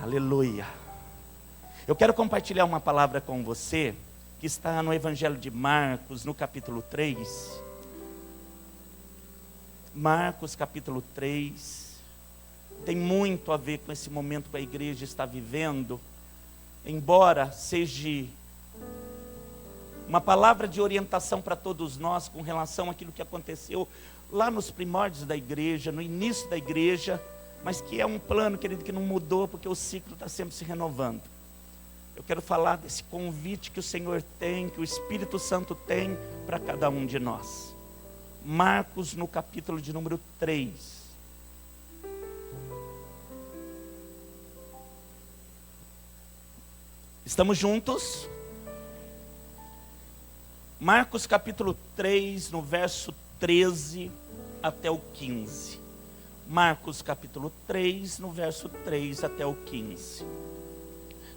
Aleluia. Eu quero compartilhar uma palavra com você que está no Evangelho de Marcos, no capítulo 3. Marcos, capítulo 3. Tem muito a ver com esse momento que a igreja está vivendo. Embora seja uma palavra de orientação para todos nós com relação àquilo que aconteceu lá nos primórdios da igreja, no início da igreja, mas que é um plano, querido, que não mudou, porque o ciclo está sempre se renovando. Eu quero falar desse convite que o Senhor tem, que o Espírito Santo tem para cada um de nós. Marcos, no capítulo de número 3. Estamos juntos? Marcos capítulo 3, no verso 13 até o 15. Marcos capítulo 3, no verso 3 até o 15.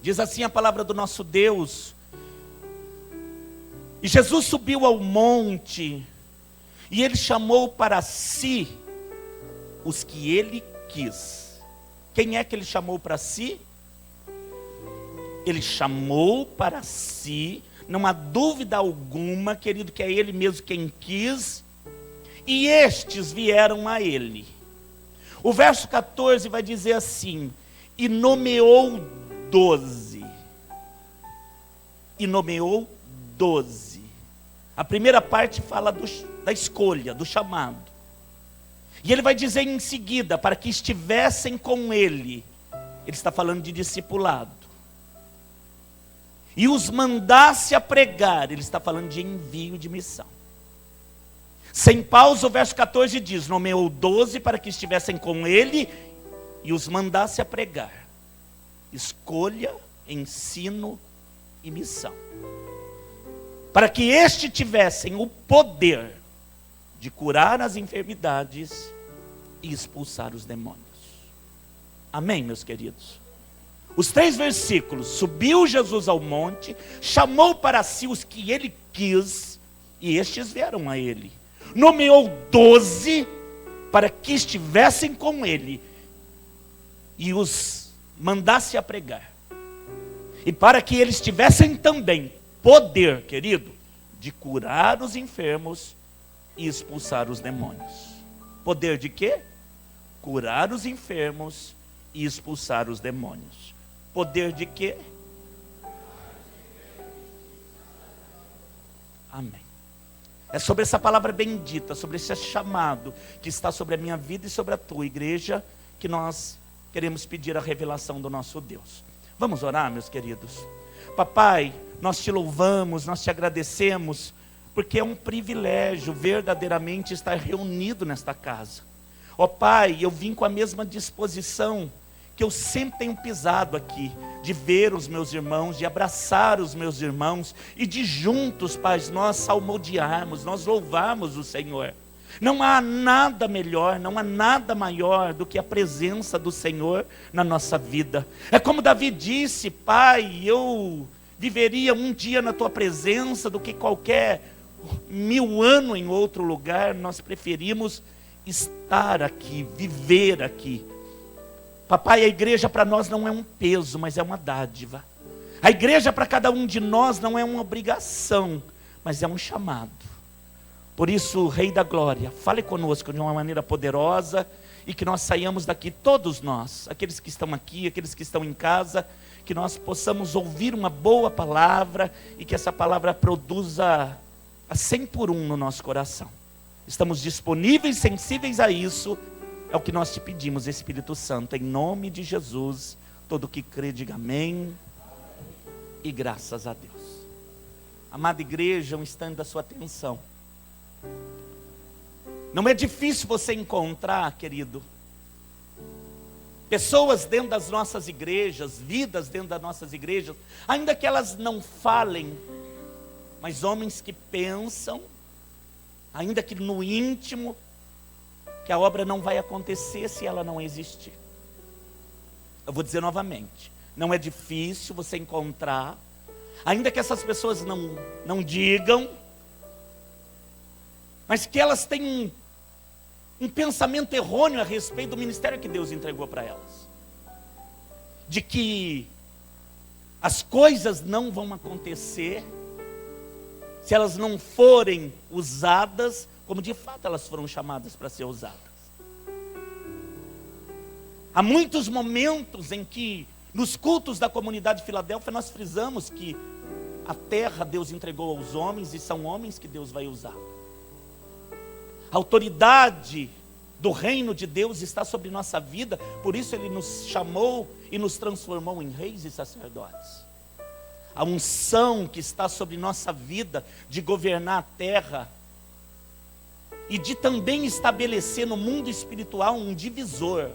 Diz assim a palavra do nosso Deus: E Jesus subiu ao monte, e ele chamou para si os que ele quis. Quem é que ele chamou para si? Ele chamou para si, não há dúvida alguma, querido, que é ele mesmo quem quis, e estes vieram a ele. O verso 14 vai dizer assim: e nomeou 12. E nomeou 12. A primeira parte fala da escolha, do chamado. E ele vai dizer em seguida, para que estivessem com ele. Ele está falando de discipulado. E os mandasse a pregar. Ele está falando de envio de missão. Sem pausa, o verso 14 diz: nomeou 12 para que estivessem com ele e os mandasse a pregar. Escolha, ensino e missão. Para que estes tivessem o poder de curar as enfermidades e expulsar os demônios. Amém, meus queridos? Os 3 versículos: subiu Jesus ao monte, chamou para si os que ele quis, e estes vieram a ele. Nomeou 12 para que estivessem com ele e os mandasse a pregar. E para que eles tivessem também poder, querido, de curar os enfermos e expulsar os demônios. Poder de quê? Curar os enfermos e expulsar os demônios. Poder de quê? Amém. É sobre essa palavra bendita, sobre esse chamado que está sobre a minha vida e sobre a tua igreja, que nós queremos pedir a revelação do nosso Deus. Vamos orar, meus queridos? Papai, nós te louvamos, nós te agradecemos, porque é um privilégio verdadeiramente estar reunido nesta casa. Ó Pai, eu vim com a mesma disposição que eu sempre tenho pisado aqui, de ver os meus irmãos, de abraçar os meus irmãos, e de juntos, Pai, nós salmodiarmos, nós louvarmos o Senhor. Não há nada melhor, não há nada maior do que a presença do Senhor na nossa vida. É como Davi disse: Pai, eu viveria um dia na tua presença do que qualquer 1000 anos em outro lugar. Nós preferimos estar aqui, viver aqui. Papai, a igreja para nós não é um peso, mas é uma dádiva. A igreja para cada um de nós não é uma obrigação, mas é um chamado. Por isso, Rei da Glória, fale conosco de uma maneira poderosa, e que nós saiamos daqui, todos nós, aqueles que estão aqui, aqueles que estão em casa, que nós possamos ouvir uma boa palavra, e que essa palavra produza a 100 por 1 no nosso coração. Estamos disponíveis, sensíveis a isso. É o que nós te pedimos, Espírito Santo, em nome de Jesus. Todo que crê, diga amém. E graças a Deus. Amada igreja, um instante da sua atenção. Não é difícil você encontrar, querido, pessoas dentro das nossas igrejas, vidas dentro das nossas igrejas, ainda que elas não falem, mas homens que pensam, ainda que no íntimo, que a obra não vai acontecer se ela não existir. Eu vou dizer novamente: não é difícil você encontrar, ainda que essas pessoas não digam, mas que elas têm um pensamento errôneo a respeito do ministério que Deus entregou para elas. de que as coisas não vão acontecer se elas não forem usadas como de fato elas foram chamadas para ser usadas. Há muitos momentos em que, nos cultos da comunidade de Filadélfia, nós frisamos que a terra Deus entregou aos homens e são homens que Deus vai usar. A autoridade do reino de Deus está sobre nossa vida, por isso Ele nos chamou e nos transformou em reis e sacerdotes. A unção que está sobre nossa vida de governar a terra e de também estabelecer no mundo espiritual um divisor.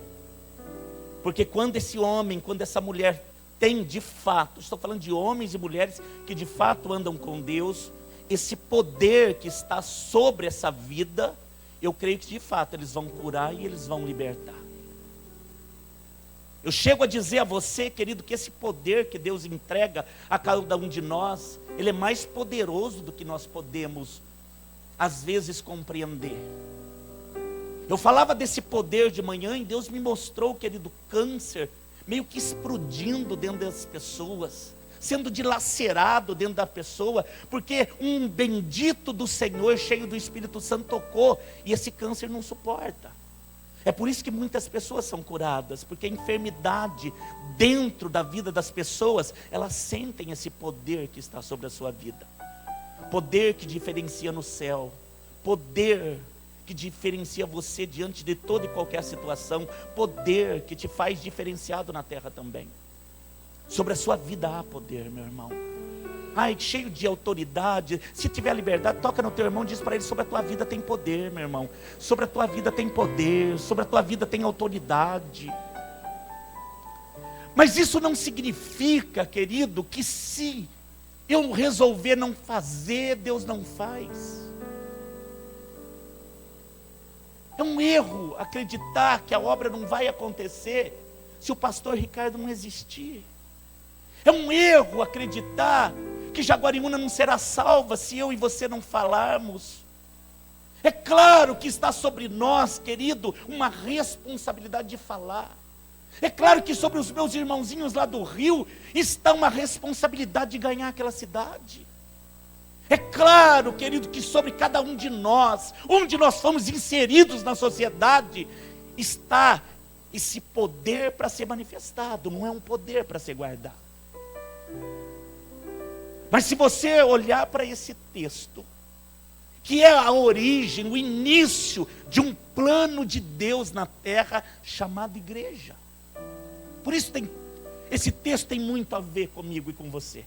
Porque quando esse homem, quando essa mulher tem de fato, estou falando de homens e mulheres que de fato andam com Deus, esse poder que está sobre essa vida, eu creio que de fato eles vão curar e eles vão libertar. Eu chego a dizer a você, querido, que esse poder que Deus entrega a cada um de nós, ele é mais poderoso do que nós podemos, às vezes, compreender. Eu falava desse poder de manhã e Deus me mostrou, querido, câncer meio que explodindo dentro das pessoas, sendo dilacerado dentro da pessoa, porque um bendito do Senhor, cheio do Espírito Santo, tocou e esse câncer não suporta. É por isso que muitas pessoas são curadas, porque a enfermidade dentro da vida das pessoas, elas sentem esse poder que está sobre a sua vida. Poder que diferencia no céu, poder que diferencia você diante de toda e qualquer situação, poder que te faz diferenciado na terra também. Sobre a sua vida há poder, meu irmão. Ai, cheio de autoridade. Se tiver liberdade, toca no teu irmão, diz para ele: sobre a tua vida tem poder, meu irmão. Sobre a tua vida tem poder, sobre a tua vida tem autoridade. Mas isso não significa, querido, que se eu resolver não fazer, Deus não faz. É um erro acreditar que a obra não vai acontecer se o pastor Ricardo não existir. É um erro acreditar que Jaguariúna não será salva se eu e você não falarmos. É claro que está sobre nós, querido, uma responsabilidade de falar. É claro que sobre os meus irmãozinhos lá do Rio está uma responsabilidade de ganhar aquela cidade. É claro, querido, que sobre cada um de nós, onde nós fomos inseridos na sociedade, está esse poder para ser manifestado, não é um poder para ser guardado. Mas se você olhar para esse texto, que é a origem, o início de um plano de Deus na terra chamado igreja. Por isso esse texto tem muito a ver comigo e com você.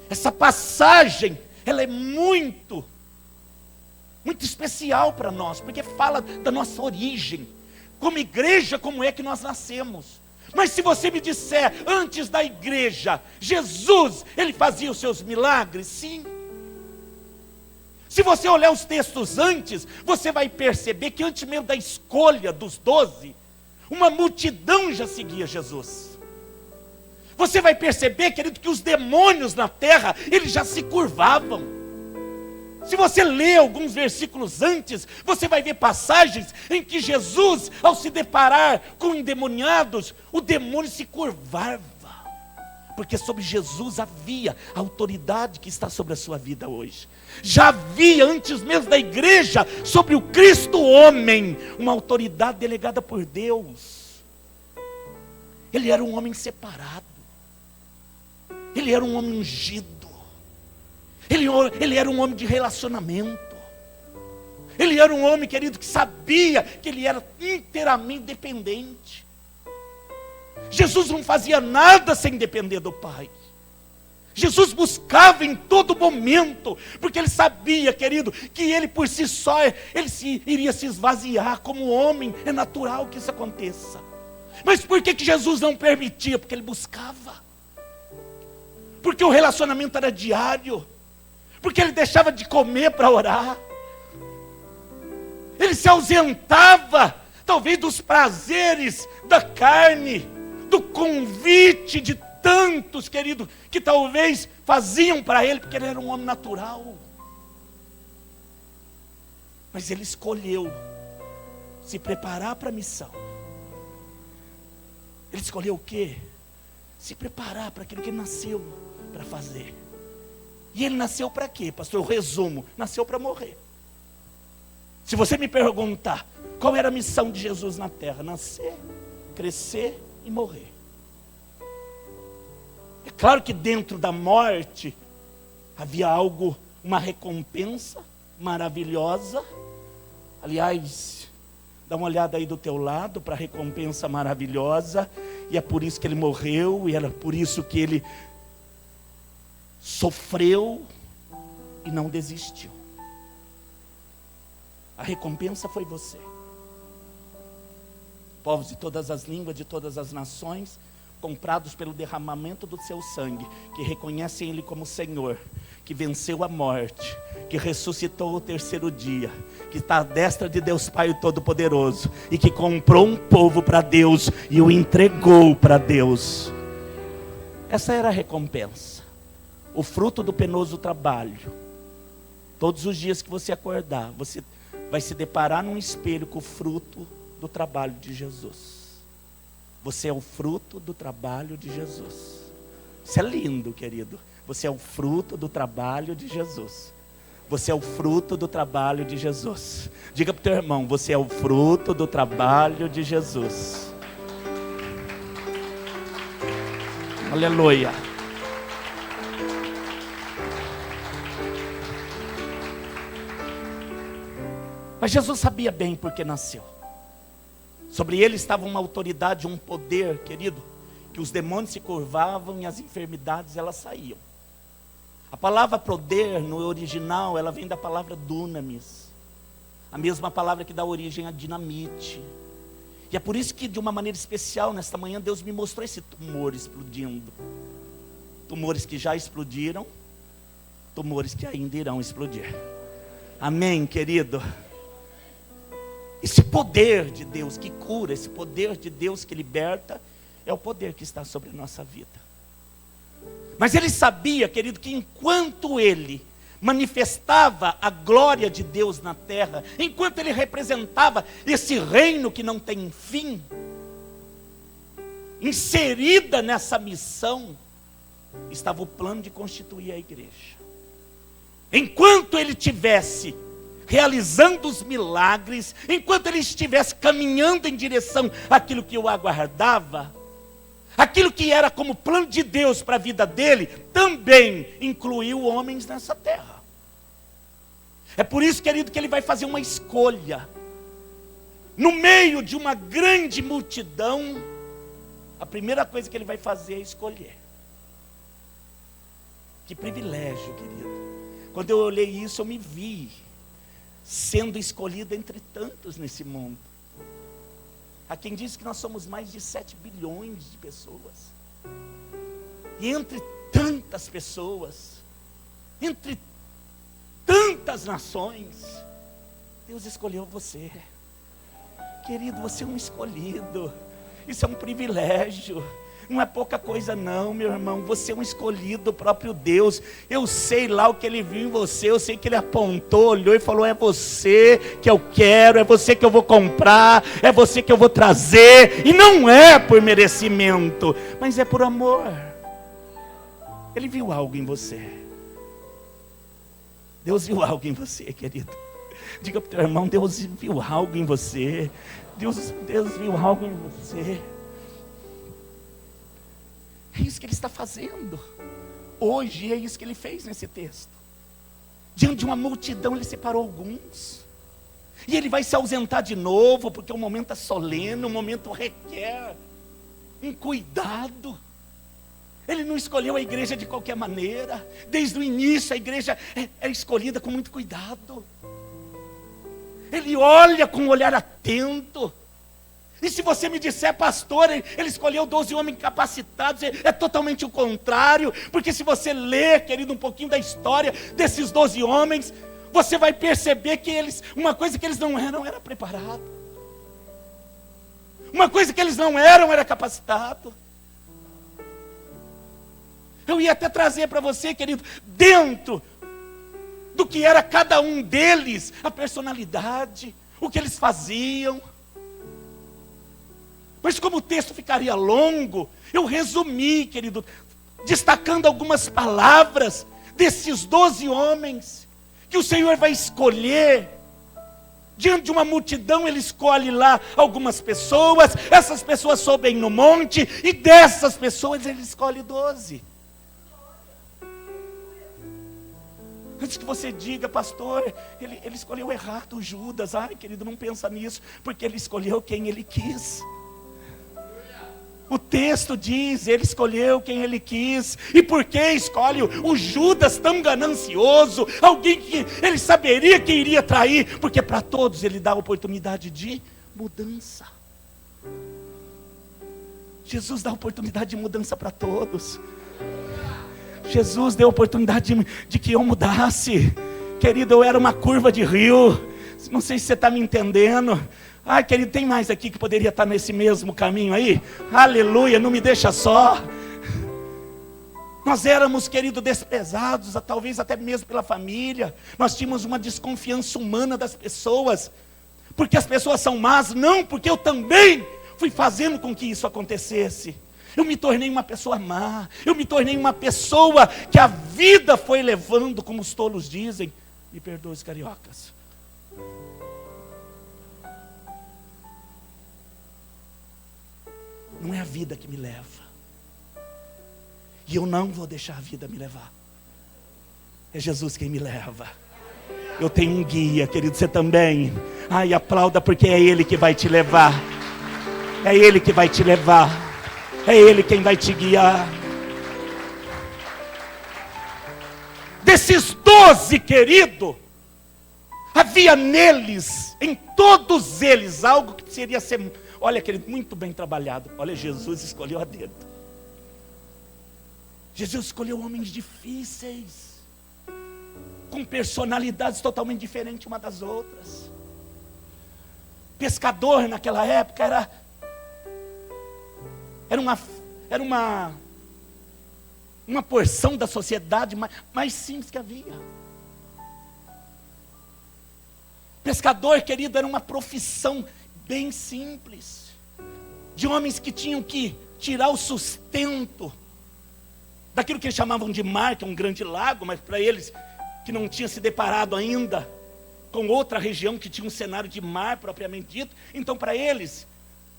Essa passagem, ela é muito especial para nós, porque fala da nossa origem, como igreja, como é que nós nascemos. Mas se você me disser, antes da igreja, Jesus, ele fazia os seus milagres, sim. Se você olhar os textos antes, você vai perceber que antes mesmo da escolha dos 12, uma multidão já seguia Jesus. Você vai perceber, querido, que os demônios na terra, eles já se curvavam. Se você ler alguns versículos antes, você vai ver passagens em que Jesus, ao se deparar com endemoniados, o demônio se curvava. Porque sobre Jesus havia a autoridade que está sobre a sua vida hoje. Já havia, antes mesmo da igreja, sobre o Cristo homem, uma autoridade delegada por Deus. Ele era um homem separado. Ele era um homem ungido. Ele era um homem de relacionamento. Ele era um homem, querido, que sabia que ele era inteiramente dependente. Jesus não fazia nada sem depender do Pai. Jesus buscava em todo momento, porque ele sabia, querido, que ele por si só, iria se esvaziar como homem. É natural que isso aconteça. Mas por que Jesus não permitia? Porque ele buscava. Porque o relacionamento era diário. Porque ele deixava de comer para orar. Ele se ausentava, talvez, dos prazeres da carne, do convite de tantos, querido, que talvez faziam para ele, porque ele era um homem natural. Mas ele escolheu se preparar para a missão. Ele escolheu o quê? Se preparar para aquilo que ele nasceu para fazer. E ele nasceu para quê, pastor? Eu resumo, nasceu para morrer. Se você me perguntar, qual era a missão de Jesus na terra? Nascer, crescer e morrer. É claro que dentro da morte havia algo, uma recompensa maravilhosa. Aliás, dá uma olhada aí do teu lado para a recompensa maravilhosa. E é por isso que ele morreu, e era por isso que ele sofreu e não desistiu. A recompensa foi você. Povos de todas as línguas, de todas as nações, comprados pelo derramamento do seu sangue, que reconhecem Ele como Senhor, que venceu a morte, que ressuscitou o terceiro dia, que está à destra de Deus Pai Todo-Poderoso, e que comprou um povo para Deus e o entregou para Deus. Essa era a recompensa, o fruto do penoso trabalho. Todos os dias que você acordar, você vai se deparar num espelho com o fruto do trabalho de Jesus. Você é o fruto do trabalho de Jesus. Isso é lindo, querido. Você é o fruto do trabalho de Jesus. Você é o fruto do trabalho de Jesus. Diga para o teu irmão, você é o fruto do trabalho de Jesus. Aleluia. Mas Jesus sabia bem por que nasceu. Sobre ele estava uma autoridade, um poder, querido, que os demônios se curvavam e as enfermidades elas saíam. A palavra poder no original, ela vem da palavra dunamis, a mesma palavra que dá origem a dinamite. E é por isso que de uma maneira especial nesta manhã Deus me mostrou esse tumor explodindo. Tumores que já explodiram, tumores que ainda irão explodir. Amém, querido? Esse poder de Deus que cura, esse poder de Deus que liberta, é o poder que está sobre a nossa vida. Mas ele sabia, querido, que enquanto ele manifestava a glória de Deus na terra, enquanto ele representava esse reino que não tem fim, inserida nessa missão, estava o plano de constituir a igreja. Enquanto ele tivesse realizando os milagres, enquanto ele estivesse caminhando em direção àquilo que o aguardava, aquilo que era como plano de Deus para a vida dele, também incluiu homens nessa terra. É por isso, querido, que ele vai fazer uma escolha. No meio de uma grande multidão, a primeira coisa que ele vai fazer é escolher. Que privilégio, querido. Quando eu olhei isso, eu me vi sendo escolhido entre tantos nesse mundo. Há quem diz que nós somos mais de 7 bilhões de pessoas. E entre tantas pessoas, entre tantas nações, Deus escolheu você. Querido, você é um escolhido. Isso é um privilégio. Não é pouca coisa não, meu irmão. Você é um escolhido do próprio Deus. Eu sei lá o que Ele viu em você. Eu sei que Ele apontou, olhou e falou: é você que eu quero, é você que eu vou comprar, é você que eu vou trazer. E não é por merecimento, mas é por amor. Ele viu algo em você. Deus viu algo em você, querido. Diga para o teu irmão: Deus viu algo em você. Deus viu algo em você. É isso que Ele está fazendo hoje, é isso que Ele fez nesse texto. Diante de uma multidão, Ele separou alguns, e Ele vai se ausentar de novo, porque o momento é solene, o momento requer um cuidado. Ele não escolheu a igreja de qualquer maneira. Desde o início a igreja é escolhida com muito cuidado. Ele olha com um olhar atento. E se você me disser: pastor, ele escolheu 12 homens capacitados, é totalmente o contrário. Porque se você ler, querido, um pouquinho da história desses 12 homens, você vai perceber que uma coisa que eles não eram era preparado. Uma coisa que eles não eram era capacitado. Eu ia até trazer para você, querido, dentro do que era cada um deles, a personalidade, o que eles faziam. Mas como o texto ficaria longo, eu resumi, querido, destacando algumas palavras desses 12 homens, que o Senhor vai escolher. Diante de uma multidão, Ele escolhe lá algumas pessoas, essas pessoas sobem no monte, e dessas pessoas Ele escolhe 12. Antes que você diga, pastor, ele escolheu errado o Judas. Ai, querido, não pensa nisso, porque ele escolheu quem ele quis. O texto diz, ele escolheu quem ele quis. E por que escolhe o Judas tão ganancioso? Alguém que ele saberia que iria trair. Porque para todos ele dá a oportunidade de mudança. Jesus dá a oportunidade de mudança para todos. Jesus deu a oportunidade de que eu mudasse. Querido, eu era uma curva de rio. Não sei se você está me entendendo. Ai, querido, tem mais aqui que poderia estar nesse mesmo caminho aí? Aleluia, não me deixa só. Nós éramos, querido, desprezados, talvez até mesmo pela família. Nós tínhamos uma desconfiança humana das pessoas. Porque as pessoas são más? Não, porque eu também fui fazendo com que isso acontecesse. Eu me tornei uma pessoa má. Eu me tornei uma pessoa que a vida foi levando, como os tolos dizem. Me perdoe os cariocas. Não é a vida que me leva. E eu não vou deixar a vida me levar. É Jesus quem me leva. Eu tenho um guia, querido, você também. Ai, aplauda, porque é Ele que vai te levar. É Ele que vai te levar. É Ele quem vai te guiar. Desses 12, querido, havia neles, em todos eles, algo que seria ser, olha, querido, muito bem trabalhado. Olha, Jesus escolheu a dedo. Jesus escolheu homens difíceis, com personalidades totalmente diferentes uma das outras. Pescador naquela época era uma porção da sociedade mais simples que havia. Pescador, querido, era uma profissão bem simples, de homens que tinham que tirar o sustento daquilo que eles chamavam de mar, que é um grande lago, mas para eles que não tinham se deparado ainda com outra região que tinha um cenário de mar propriamente dito, então para eles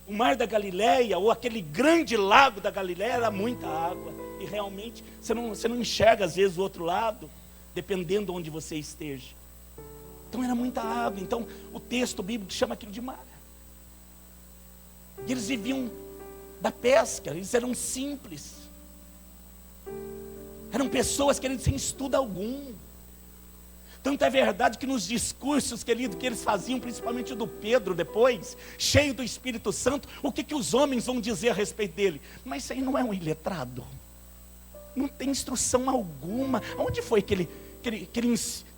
o mar da Galileia, ou aquele grande lago da Galileia, era muita água. E realmente, você não enxerga às vezes o outro lado, dependendo de onde você esteja. Então era muita água. Então o texto bíblico chama aquilo de mar. E eles viviam da pesca, eles eram simples. Eram pessoas, queridos, sem estudo algum. Tanto é verdade que nos discursos, querido, que eles faziam, principalmente do Pedro depois, cheio do Espírito Santo, o que os homens vão dizer a respeito dele? Mas isso aí não é um iletrado. Não tem instrução alguma. Onde foi que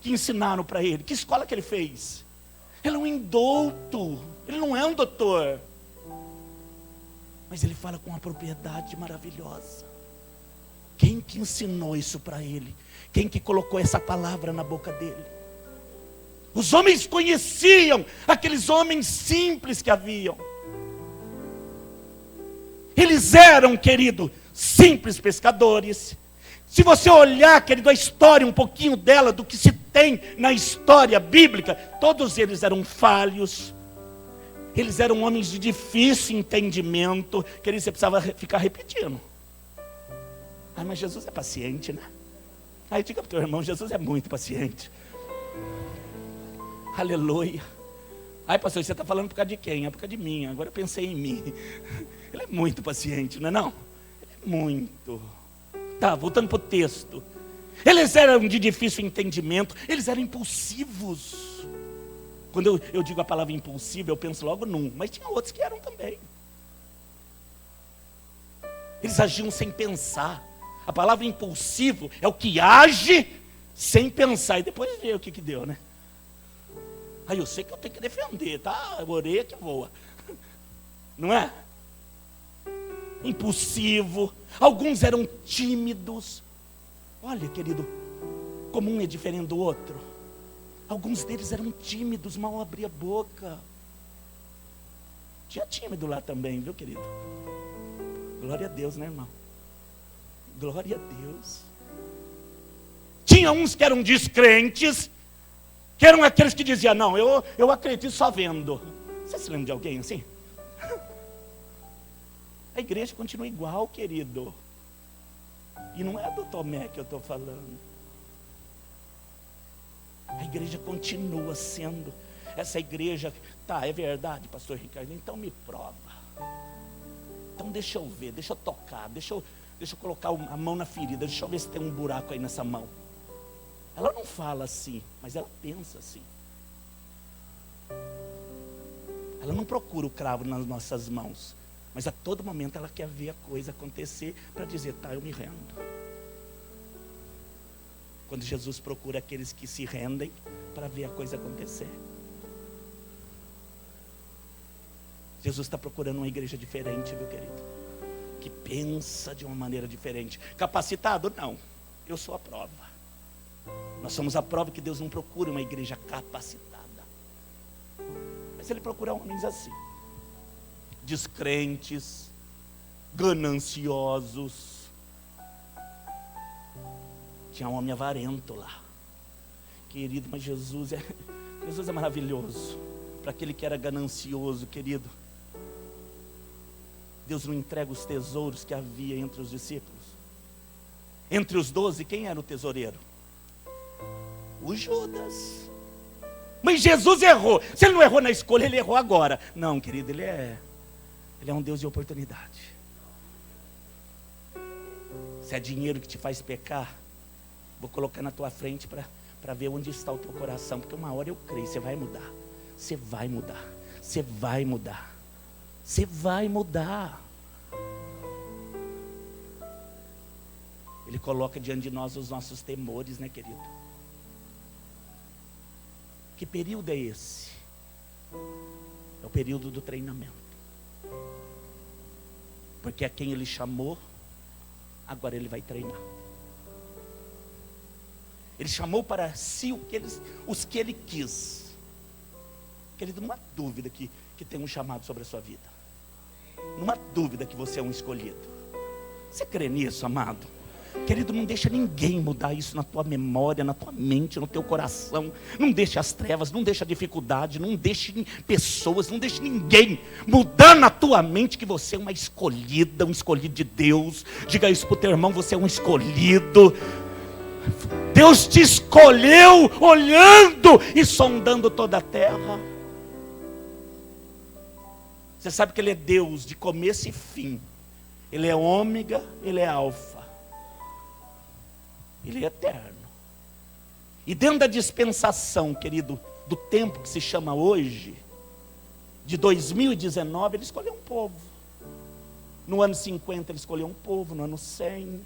ensinaram para ele? Que escola que ele fez? Ele é um indouto, ele não é um doutor. Mas ele fala com uma propriedade maravilhosa. Quem que ensinou isso para ele? Quem que colocou essa palavra na boca dele? Os homens conheciam aqueles homens simples que haviam. Eles eram, querido, simples pescadores. Se você olhar, querido, a história, um pouquinho dela, do que se tem na história bíblica, todos eles eram falhos. Eles eram homens de difícil entendimento. Querido, você precisava ficar repetindo. Ah, mas Jesus é paciente, né? Aí diga para o teu irmão, Jesus é muito paciente. Aleluia. Ai, pastor, você está falando por causa de quem? É por causa de mim. Agora eu pensei em mim. Ele é muito paciente, não é não? Ele é muito. Tá, voltando para o texto. Eles eram de difícil entendimento. Eles eram impulsivos. Quando eu digo a palavra impulsivo, eu penso logo num. Mas tinha outros que eram também. Eles agiam sem pensar. A palavra impulsivo é o que age sem pensar. E depois vê o que deu, né? Aí eu sei que eu tenho que defender, tá? A orelha que voa. Não é? Impulsivo. Alguns eram tímidos. Olha, querido, como um é diferente do outro. Alguns deles eram tímidos, mal abria a boca. Tinha tímido lá também, viu, querido? Glória a Deus, né, irmão? Glória a Deus. Tinha uns que eram descrentes, que eram aqueles que diziam, não, eu acredito só vendo. Você se lembra de alguém assim? A igreja continua igual, querido. E não é do Tomé que eu estou falando. A igreja continua sendo essa igreja. Tá, é verdade, pastor Ricardo, então me prova. Então deixa eu ver, deixa eu tocar, deixa eu colocar a mão na ferida, deixa eu ver se tem um buraco aí nessa mão. Ela não fala assim, mas ela pensa assim. Ela não procura o cravo nas nossas mãos, mas a todo momento ela quer ver a coisa acontecer para dizer, tá, eu me rendo. Quando Jesus procura aqueles que se rendem para ver a coisa acontecer. Jesus está procurando uma igreja diferente, viu, querido? Que pensa de uma maneira diferente. Capacitado? Não. Eu sou a prova. Nós somos a prova que Deus não procura uma igreja capacitada. Mas Ele procura homens assim. Descrentes, gananciosos. Tinha um homem avarento lá. Querido, mas Jesus é maravilhoso. Para aquele que era ganancioso, querido. Deus não entrega os tesouros que havia entre os discípulos. Entre os 12, quem era o tesoureiro? O Judas. Mas Jesus errou. Se Ele não errou na escolha, Ele errou agora. Não, querido, Ele é um Deus de oportunidade. Se é dinheiro que te faz pecar, vou colocar na tua frente para ver onde está o teu coração. Porque uma hora eu creio, você vai mudar. Você vai mudar. Você vai mudar. Você vai mudar. Ele coloca diante de nós os nossos temores, né, querido? Que período é esse? É o período do treinamento. Porque a quem Ele chamou, agora Ele vai treinar. Ele chamou para si os que Ele quis. Querido, não há dúvida que tem um chamado sobre a sua vida. Não há dúvida que você é um escolhido. Você crê nisso, amado? Querido, não deixa ninguém mudar isso na tua memória, na tua mente, no teu coração. Não deixe as trevas, não deixe a dificuldade, não deixe pessoas, não deixe ninguém mudar na tua mente que você é uma escolhida, um escolhido de Deus. Diga isso para o teu irmão, você é um escolhido. Deus te escolheu olhando e sondando toda a terra. Você sabe que Ele é Deus de começo e fim. Ele é ômega, Ele é alfa. Ele é eterno. E dentro da dispensação, querido, do tempo que se chama hoje, de 2019, Ele escolheu um povo. No ano 50 Ele escolheu um povo, no ano 100,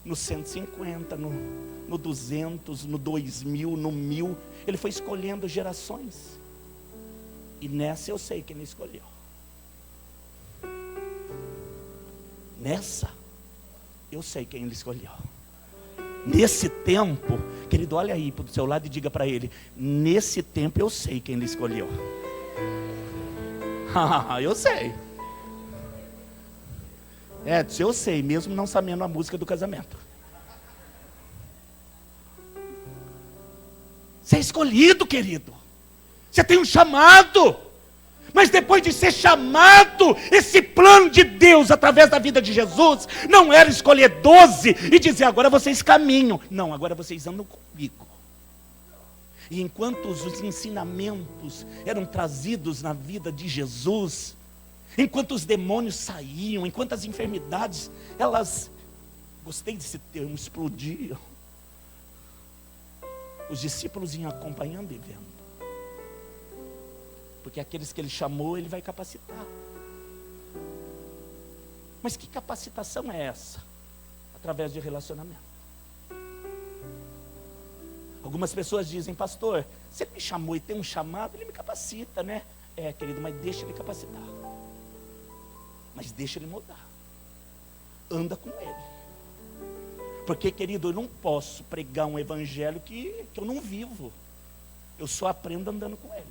no 150, no 200, no 2000, no 1000. Ele foi escolhendo gerações. E nessa eu sei quem Ele escolheu. Nessa eu sei quem Ele escolheu. Nesse tempo, querido, olha aí para o seu lado e diga para ele: nesse tempo eu sei quem Ele escolheu. Eu sei. Eu sei, mesmo não sabendo a música do casamento. Você é escolhido, querido. Você tem um chamado. Mas depois de ser chamado, esse plano de Deus através da vida de Jesus não era escolher 12 e dizer agora vocês caminham. Não, agora vocês andam comigo. E enquanto os ensinamentos eram trazidos na vida de Jesus, enquanto os demônios saíam, enquanto as enfermidades, elas, gostei desse termo, explodiam, os discípulos iam acompanhando e vendo. Porque aqueles que Ele chamou, Ele vai capacitar. Mas que capacitação é essa? Através de relacionamento. Algumas pessoas dizem: pastor, se Ele me chamou e tem um chamado, Ele me capacita, né? Querido, mas deixa Ele capacitar. Mas deixa Ele mudar. Anda com Ele. Porque, querido, eu não posso pregar um evangelho que eu não vivo. Eu só aprendo andando com Ele.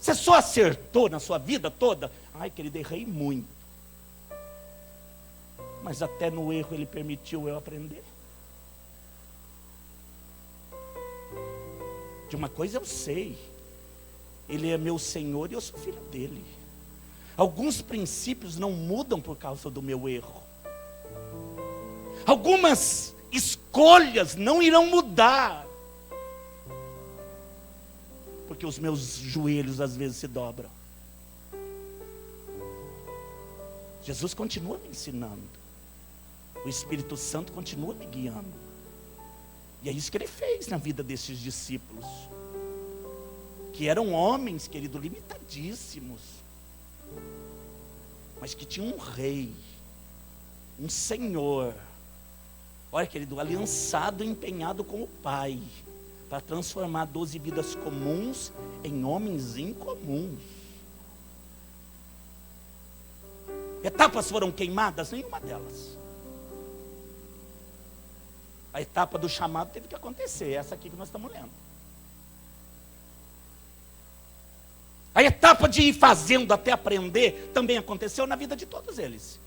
Você só acertou na sua vida toda? Ai, querido, errei muito. Mas até no erro Ele permitiu eu aprender. De uma coisa eu sei, Ele é meu Senhor e eu sou filho dEle. Alguns princípios não mudam por causa do meu erro. Algumas escolhas não irão mudar, porque os meus joelhos às vezes se dobram. Jesus continua me ensinando. O Espírito Santo continua me guiando. E é isso que Ele fez na vida desses discípulos, que eram homens, querido, limitadíssimos, mas que tinham um rei, um Senhor, olha, querido, aliançado e empenhado com o Pai, para transformar 12 vidas comuns em homens incomuns. Etapas foram queimadas? Nenhuma delas. A etapa do chamado teve que acontecer, essa aqui que nós estamos lendo. A etapa de ir fazendo até aprender também aconteceu na vida de todos eles.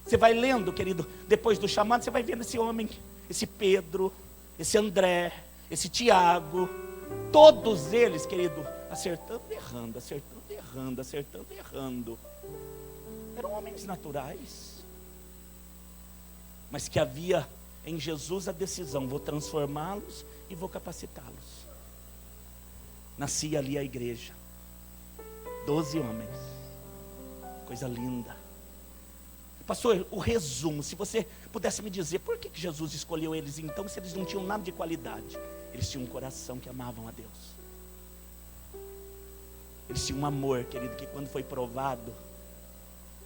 Você vai lendo, querido, depois do chamado, você vai vendo esse homem, esse Pedro, esse André, esse Tiago, todos eles, querido, acertando e errando, acertando e errando, acertando e errando. Eram homens naturais, mas que havia em Jesus a decisão: vou transformá-los e vou capacitá-los. Nascia ali a igreja, 12 homens, coisa linda. Pastor, o resumo, se você pudesse me dizer, por que Jesus escolheu eles então, se eles não tinham nada de qualidade? Eles tinham um coração que amavam a Deus. Eles tinham um amor, querido, que quando foi provado,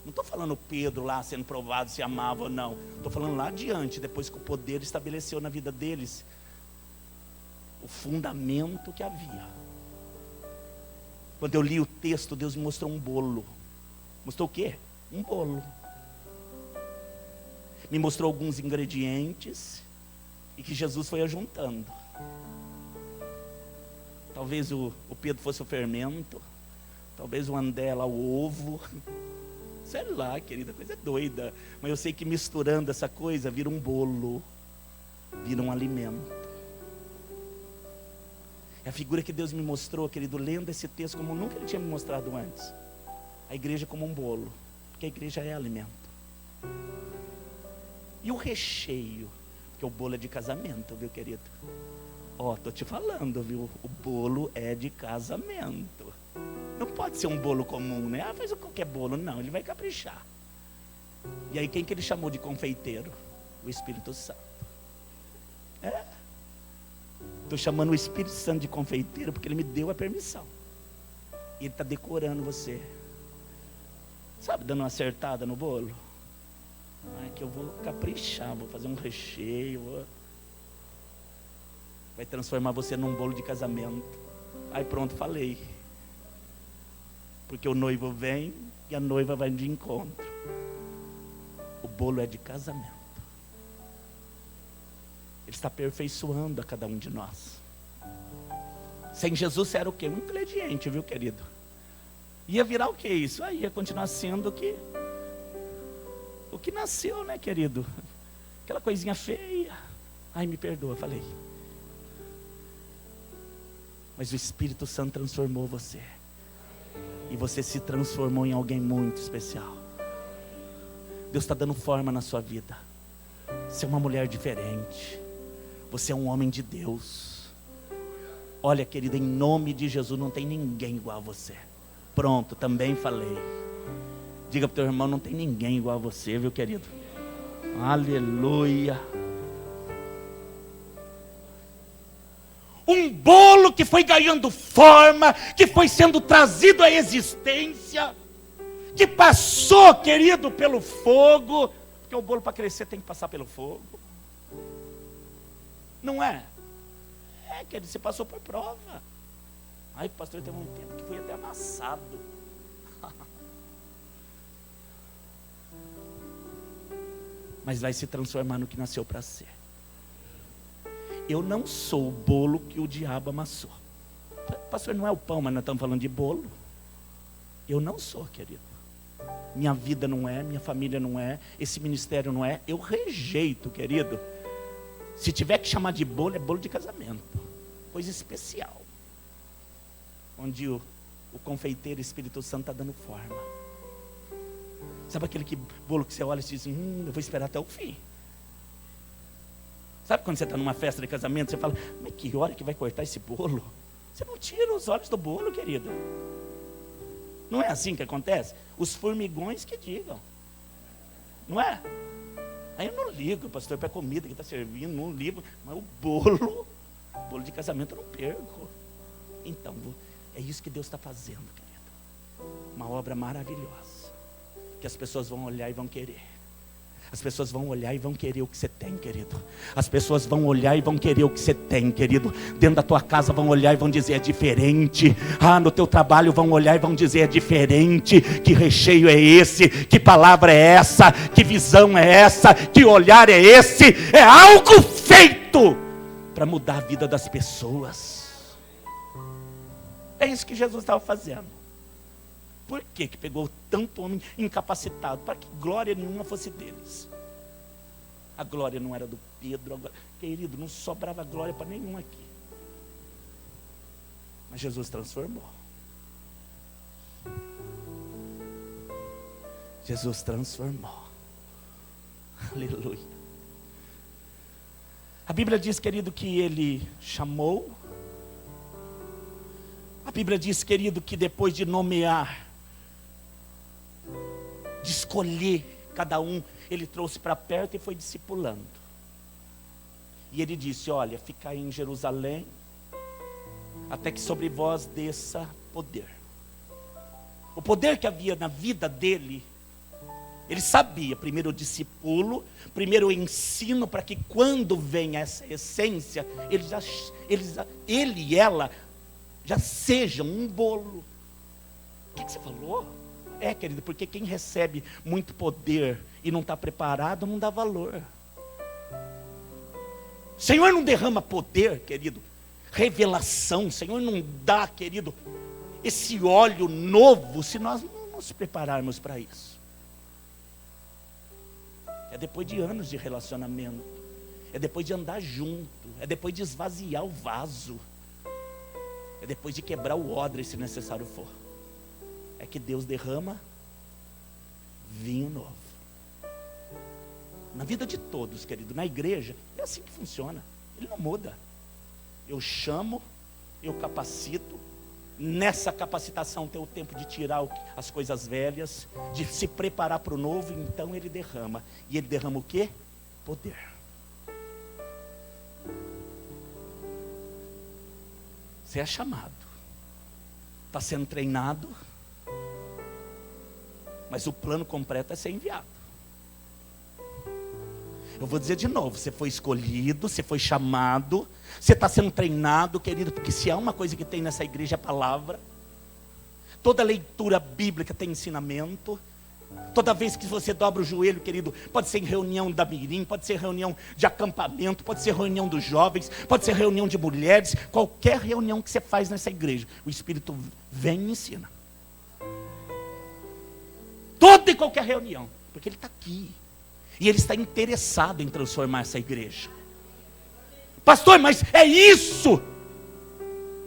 não estou falando Pedro lá sendo provado se amava ou não, estou falando lá adiante, depois que o poder estabeleceu na vida deles o fundamento que havia. Quando eu li o texto, Deus me mostrou um bolo. Mostrou o quê? Um bolo. Me mostrou alguns ingredientes e que Jesus foi ajuntando. Talvez o Pedro fosse o fermento, talvez o André lá o ovo, sei lá, querida, coisa doida. Mas eu sei que misturando essa coisa vira um bolo, vira um alimento. É a figura que Deus me mostrou, querido, lendo esse texto como nunca Ele tinha me mostrado antes. A igreja como um bolo, porque a igreja é alimento. E o recheio, porque o bolo é de casamento, viu, querido? Ó, tô te falando, viu? O bolo é de casamento. Não pode ser um bolo comum, né? Ah, faz qualquer bolo. Não, ele vai caprichar. E aí quem que Ele chamou de confeiteiro? O Espírito Santo. Estou chamando o Espírito Santo de confeiteiro porque Ele me deu a permissão. E Ele está decorando você. Sabe, dando uma acertada no bolo? Que eu vou caprichar, vou fazer um recheio. Vai transformar você num bolo de casamento. Aí pronto, falei. Porque o noivo vem e a noiva vai de encontro. O bolo é de casamento. Ele está aperfeiçoando a cada um de nós. Sem Jesus você era o quê? Um ingrediente, viu, querido? Ia virar o que isso? Aí ia continuar sendo o que nasceu, né, querido? Aquela coisinha feia. Ai, me perdoa, falei. Mas o Espírito Santo transformou você. E você se transformou em alguém muito especial. Deus está dando forma na sua vida. Você é uma mulher diferente. Você é um homem de Deus. Olha, querida, em nome de Jesus, não tem ninguém igual a você. Pronto, também falei. Diga para o teu irmão, não tem ninguém igual a você, viu, querido? Aleluia. Um bolo que foi ganhando forma, que foi sendo trazido à existência, que passou, querido, pelo fogo, porque o bolo para crescer tem que passar pelo fogo. Não é? Querido, você passou por prova. Ai, pastor, teve um tempo que foi até amassado. Mas vai se transformar no que nasceu para ser. Eu não sou o bolo que o diabo amassou. Pastor, não é o pão, mas nós estamos falando de bolo. Eu não sou, querido. Minha vida não é, minha família não é, esse ministério não é. Eu rejeito, querido. Se tiver que chamar de bolo, é bolo de casamento. Coisa especial. Onde o confeiteiro Espírito Santo está dando forma. Sabe aquele bolo que você olha e diz, eu vou esperar até o fim. Sabe quando você está numa festa de casamento, você fala, mas que hora que vai cortar esse bolo? Você não tira os olhos do bolo, querido. Não é assim que acontece? Os formigões que digam. Não é? Aí eu não ligo, pastor, para a comida que está servindo, não ligo. Mas o bolo de casamento eu não perco. Então, é isso que Deus está fazendo, querido. Uma obra maravilhosa. Que as pessoas vão olhar e vão querer. As pessoas vão olhar e vão querer o que você tem, querido. As pessoas vão olhar e vão querer o que você tem, querido. Dentro da tua casa vão olhar e vão dizer, é diferente. No teu trabalho vão olhar e vão dizer, é diferente. Que recheio é esse? Que palavra é essa? Que visão é essa? Que olhar é esse? É algo feito para mudar a vida das pessoas. É isso que Jesus estava fazendo. Por que pegou tanto homem incapacitado? Para que glória nenhuma fosse deles. A glória não era do Pedro. Querido, não sobrava glória para nenhum aqui. Mas Jesus transformou. Jesus transformou. Aleluia. A Bíblia diz, querido, que ele chamou. A Bíblia diz, querido, que depois de nomear, de escolher cada um, ele trouxe para perto e foi discipulando. E ele disse, olha, ficai em Jerusalém, até que sobre vós desça poder. O poder que havia na vida dele, ele sabia, primeiro o discípulo, primeiro o ensino, para que quando venha essa essência, ele e ela já sejam um bolo. O que você falou? Querido, porque quem recebe muito poder e não está preparado, não dá valor. O Senhor não derrama poder, querido, revelação. O Senhor não dá, querido, esse óleo novo, se nós não nos prepararmos para isso. É depois de anos de relacionamento, é depois de andar junto, é depois de esvaziar o vaso, é depois de quebrar o odre, se necessário for. É que Deus derrama vinho novo. Na vida de todos, querido, na igreja, é assim que funciona. Ele não muda. Eu chamo, eu capacito. Nessa capacitação tem o tempo de tirar as coisas velhas, de se preparar para o novo, então ele derrama. E ele derrama o quê? Poder. Você é chamado. Está sendo treinado. Mas o plano completo é ser enviado. Eu vou dizer de novo, você foi escolhido, você foi chamado, você está sendo treinado, querido, porque se há uma coisa que tem nessa igreja é a palavra. Toda leitura bíblica tem ensinamento. Toda vez que você dobra o joelho, querido, pode ser em reunião da Mirim, pode ser reunião de acampamento, pode ser reunião dos jovens, pode ser reunião de mulheres, qualquer reunião que você faz nessa igreja, o Espírito vem e ensina. Toda e qualquer reunião, porque Ele está aqui. E Ele está interessado em transformar essa igreja. Pastor, mas é isso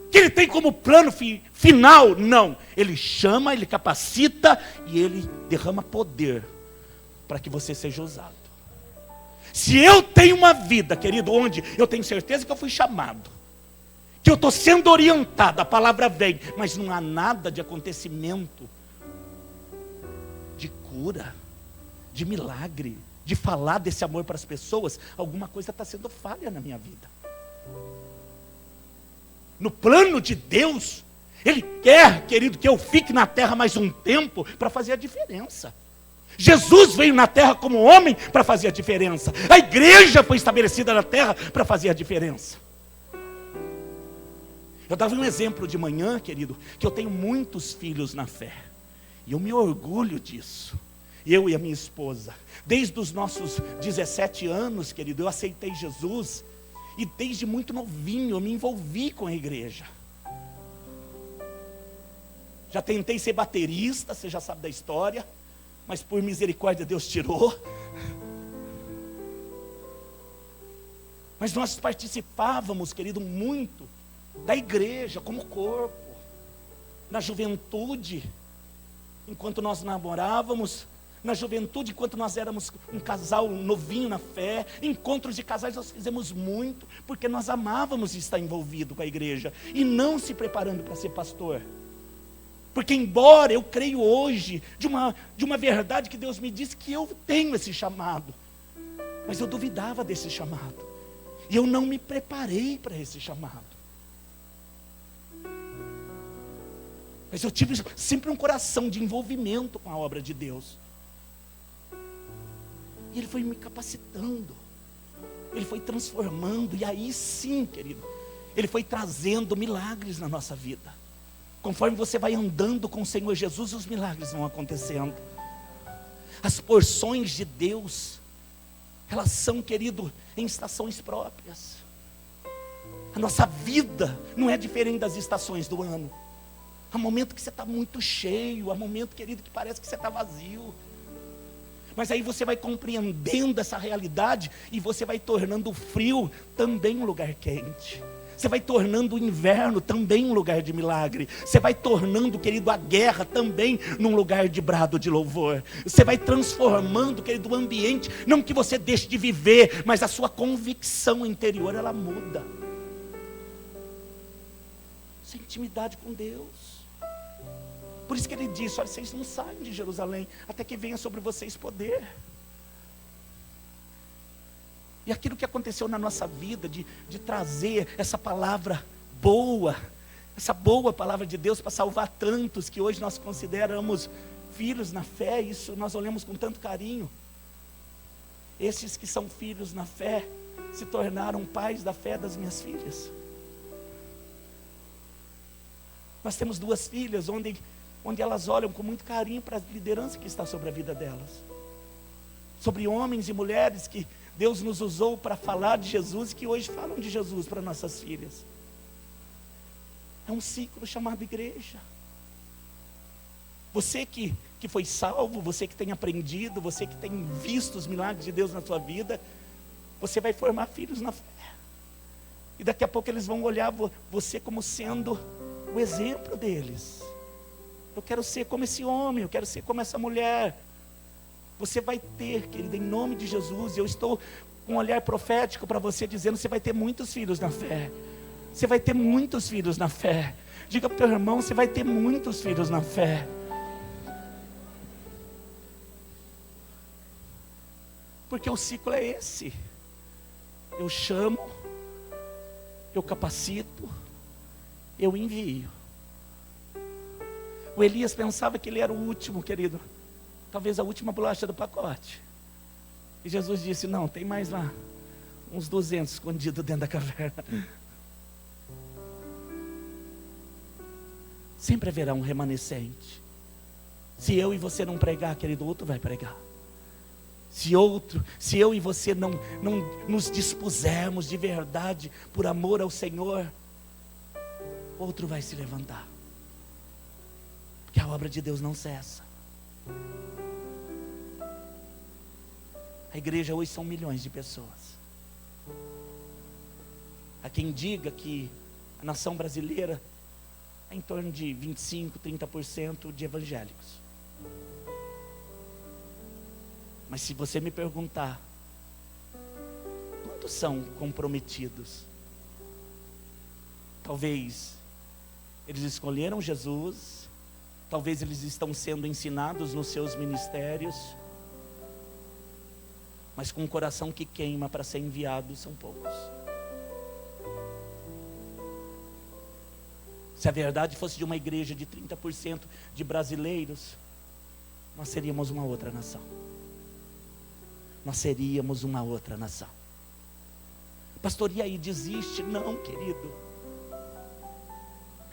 que Ele tem como plano final? Não, Ele chama, Ele capacita e Ele derrama poder para que você seja usado. Se eu tenho uma vida, querido, onde eu tenho certeza que eu fui chamado, que eu estou sendo orientado, a palavra vem, mas não há nada de acontecimento, de cura, de milagre, de falar desse amor para as pessoas, alguma coisa está sendo falha na minha vida. No plano de Deus, Ele quer, querido, que eu fique na terra mais um tempo para fazer a diferença. Jesus veio na terra como homem para fazer a diferença. A igreja foi estabelecida na terra para fazer a diferença. Eu dava um exemplo de manhã, querido, que eu tenho muitos filhos na fé. E eu me orgulho disso. Eu e a minha esposa. Desde os nossos 17 anos, querido, eu aceitei Jesus. E desde muito novinho eu me envolvi com a igreja. Já tentei ser baterista, você já sabe da história, mas por misericórdia Deus tirou. Mas nós participávamos, querido, muito da igreja como corpo, na juventude, enquanto nós namorávamos, na juventude, enquanto nós éramos um casal novinho na fé, encontros de casais nós fizemos muito, porque nós amávamos estar envolvido com a igreja, e não se preparando para ser pastor. Porque embora eu creio hoje, de uma verdade que Deus me disse, que eu tenho esse chamado, mas eu duvidava desse chamado, e eu não me preparei para esse chamado. Mas eu tive sempre um coração de envolvimento com a obra de Deus. E Ele foi me capacitando, Ele foi transformando, e aí sim, querido, Ele foi trazendo milagres na nossa vida. Conforme você vai andando com o Senhor Jesus, os milagres vão acontecendo. As porções de Deus, elas são, querido, em estações próprias. A nossa vida não é diferente das estações do ano. Há momento que você está muito cheio, há momento, querido, que parece que você está vazio. Mas aí você vai compreendendo essa realidade, e você vai tornando o frio também um lugar quente. Você vai tornando o inverno também um lugar de milagre. Você vai tornando, querido, a guerra também num lugar de brado de louvor. Você vai transformando, querido, o ambiente. Não que você deixe de viver, mas a sua convicção interior, ela muda. Essa intimidade com Deus. Por isso que Ele disse: olha, vocês não saem de Jerusalém até que venha sobre vocês poder. E aquilo que aconteceu na nossa vida, de trazer essa palavra boa, essa boa palavra de Deus para salvar tantos que hoje nós consideramos filhos na fé, isso nós olhamos com tanto carinho. Esses que são filhos na fé se tornaram pais da fé das minhas filhas. Nós temos 2 filhas onde elas olham com muito carinho para a liderança que está sobre a vida delas. Sobre homens e mulheres que Deus nos usou para falar de Jesus, e que hoje falam de Jesus para nossas filhas. É um ciclo chamado igreja. Você que foi salvo, você que tem aprendido, você que tem visto os milagres de Deus na sua vida, você vai formar filhos na fé. E daqui a pouco eles vão olhar você como sendo o exemplo deles. Eu quero ser como esse homem, eu quero ser como essa mulher. Você vai ter, querido, em nome de Jesus, eu estou com um olhar profético para você, dizendo: você vai ter muitos filhos na fé. Você vai ter muitos filhos na fé. Diga para o teu irmão: você vai ter muitos filhos na fé. Porque o ciclo é esse. Eu chamo, eu capacito, eu envio. O Elias pensava que ele era o último, querido, talvez a última bolacha do pacote. E Jesus disse: não, tem mais lá, uns 200 escondidos dentro da caverna. Sempre haverá um remanescente. Se eu e você não pregar, querido, outro vai pregar. Se eu e você não nos dispusermos de verdade por amor ao Senhor, outro vai se levantar. Porque a obra de Deus não cessa. A igreja hoje são milhões de pessoas. Há quem diga que a nação brasileira é em torno de 25, 30% de evangélicos. Mas se você me perguntar, quantos são comprometidos? Talvez eles escolheram Jesus, talvez eles estão sendo ensinados nos seus ministérios, mas com um coração que queima para ser enviado são poucos. Se a verdade fosse de uma igreja de 30% de brasileiros, nós seríamos uma outra nação. Nós seríamos uma outra nação. Pastor, e aí, desiste? Não, querido.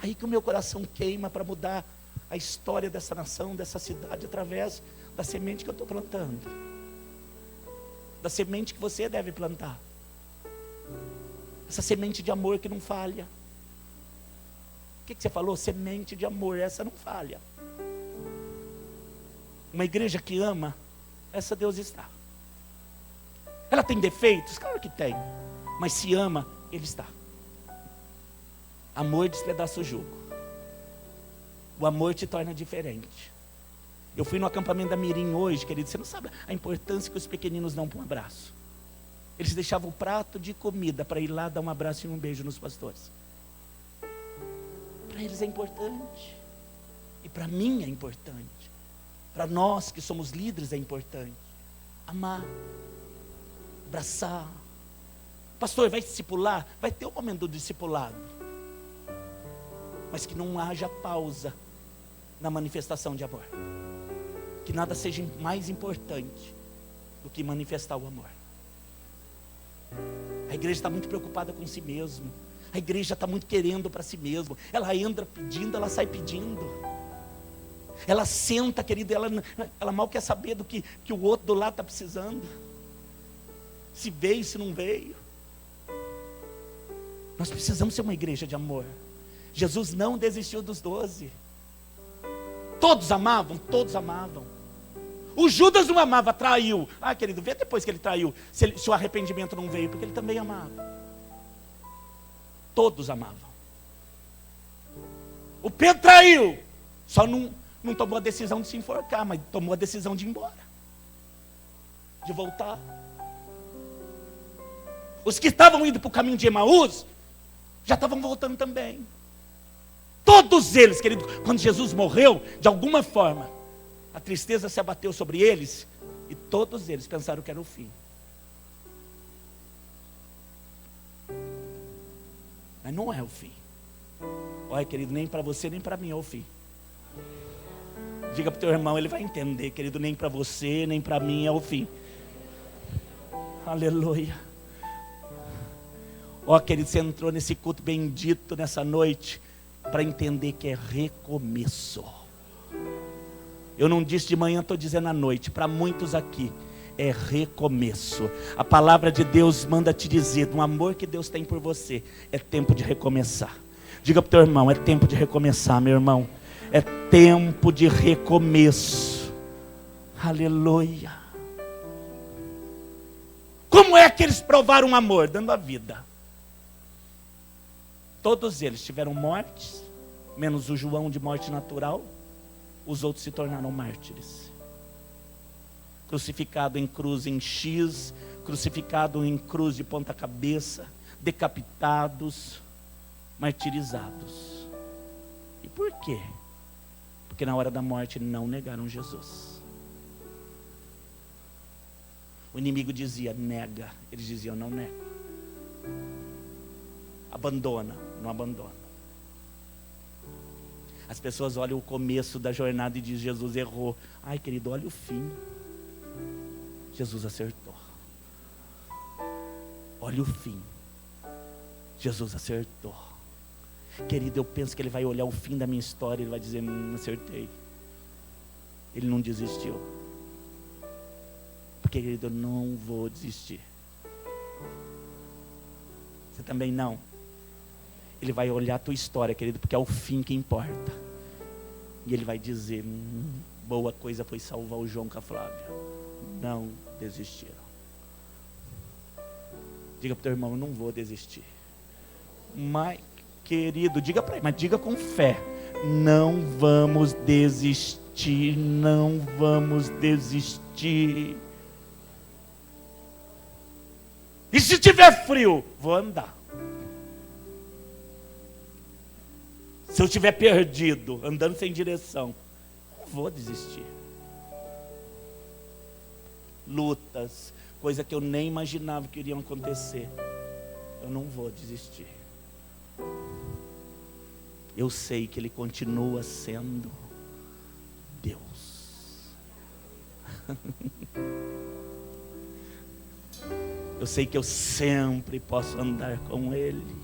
Aí que o meu coração queima para mudar a história dessa nação, dessa cidade, através da semente que eu estou plantando. Da semente que você deve plantar. Essa semente de amor que não falha. O que você falou? Semente de amor, essa não falha. Uma igreja que ama, essa Deus está. Ela tem defeitos? Claro que tem. Mas se ama, Ele está. Amor despedaça o jugo. O amor te torna diferente. Eu fui no acampamento da Mirim hoje, querido. Você não sabe a importância que os pequeninos dão para um abraço. Eles deixavam o prato de comida para ir lá dar um abraço e um beijo nos pastores. Para eles é importante. E para mim é importante. Para nós que somos líderes é importante. Amar. Abraçar. Pastor, vai discipular? Vai ter um momento do discipulado. Mas que não haja pausa na manifestação de amor. Que nada seja mais importante do que manifestar o amor. A igreja está muito preocupada com si mesma. A igreja está muito querendo para si mesma. Ela entra pedindo, ela sai pedindo. Ela senta, querido, ela mal quer saber do que o outro do lado está precisando. Se veio, se não veio. Nós precisamos ser uma igreja de amor. Jesus não desistiu dos 12. Todos amavam, todos amavam. O Judas não amava, traiu. Ah, querido, vê depois que ele traiu, se o arrependimento não veio, porque ele também amava. Todos amavam. O Pedro traiu, só não tomou a decisão de se enforcar, mas tomou a decisão de ir embora, de voltar. Os que estavam indo para o caminho de Emaús, já estavam voltando também. Todos eles, querido, quando Jesus morreu, de alguma forma, a tristeza se abateu sobre eles, e todos eles pensaram que era o fim. Mas não é o fim. Olha, querido, nem para você, nem para mim é o fim. Diga para o teu irmão, ele vai entender, querido, nem para você, nem para mim é o fim. Aleluia. Ó, querido, você entrou nesse culto bendito nessa noite para entender que é recomeço. Eu não disse de manhã, estou dizendo à noite. Para muitos aqui é recomeço. A palavra de Deus manda te dizer, do amor que Deus tem por você, é tempo de recomeçar. Diga para o teu irmão, é tempo de recomeçar, meu irmão. É tempo de recomeço. Aleluia. Como é que eles provaram amor? Dando a vida. Todos eles tiveram mortes, menos o João de morte natural. Os outros se tornaram mártires. Crucificado em cruz em X, crucificado em cruz de ponta cabeça, decapitados, martirizados. E por quê? Porque na hora da morte não negaram Jesus. O inimigo dizia, nega. Eles diziam, não nego. Abandona, não abandona. As pessoas olham o começo da jornada e dizem, Jesus errou. Ai, querido, olha o fim. Jesus acertou. Olha o fim. Jesus acertou. Querido, eu penso que ele vai olhar o fim da minha história e ele vai dizer, acertei. Ele não desistiu. Porque, querido, eu não vou desistir. Você também não. Ele vai olhar a tua história, querido, porque é o fim que importa. E ele vai dizer, boa coisa foi salvar o João com a Flávia. Não desistiram. Diga para o teu irmão, eu não vou desistir. Mas, querido, diga para ele, mas diga com fé. Não vamos desistir, não vamos desistir. E se tiver frio, vou andar. Se eu estiver perdido, andando sem direção, não vou desistir. Lutas, coisa que eu nem imaginava que iriam acontecer, eu não vou desistir. Eu sei que Ele continua sendo Deus. Eu sei que eu sempre posso andar com Ele.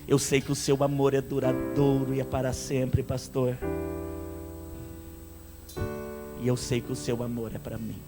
Eu sei que o seu amor é duradouro e é para sempre, pastor. E eu sei que o seu amor é para mim.